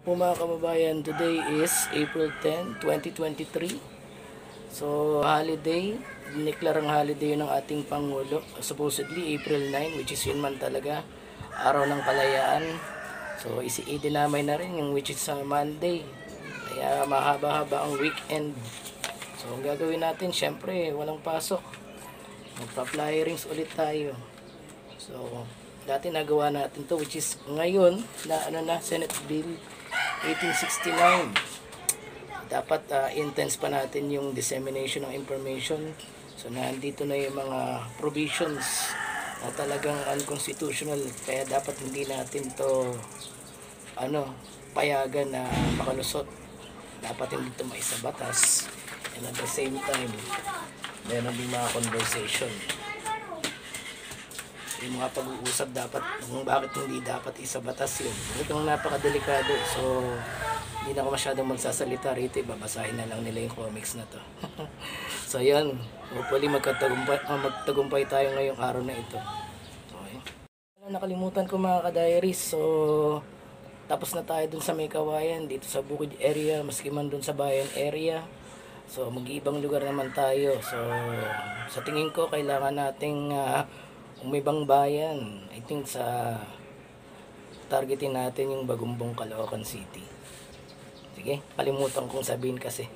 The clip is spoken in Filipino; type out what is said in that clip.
Po mga kababayan, today is April 10, 2023. So, holiday. Dineklarang holiday yun ng ating Pangulo. Supposedly, April 9, which is yun man talaga. Araw ng Kalayaan. So, idinamay na rin yung which is Monday. Kaya mahaba-haba ang weekend. So, ang gagawin natin, syempre, walang pasok. Magpa-flyerings ulit tayo. So, dati nagawa natin to, which is ngayon, na Senate Bill 1869. Dapat intense pa natin yung dissemination ng information. So nandito na yung mga provisions na talagang unconstitutional, kaya dapat hindi natin to payagan na makalusot. Dapat hindi ito maisa batas, and at the same time meron din mga conversation, yung mga pag-uusap dapat kung bakit hindi dapat isa batas yun. Itong napakadelikado. So hindi na ako masyadong magsasalita rito, babasahin na lang nila yung comics na to. So yan, hopefully magtagumpay tayo ngayong araw na ito. Okay. Nakalimutan ko mga ka-diaries. So tapos na tayo dun sa may kawayan, dito sa Bukid area, maski man dun sa Bayan area. So mag-iibang lugar naman tayo. So sa tingin ko kailangan nating umibang bayan. I think sa targetin natin yung Bagumbong, Caloocan City. Sige, kalimutan kong sabihin kasi.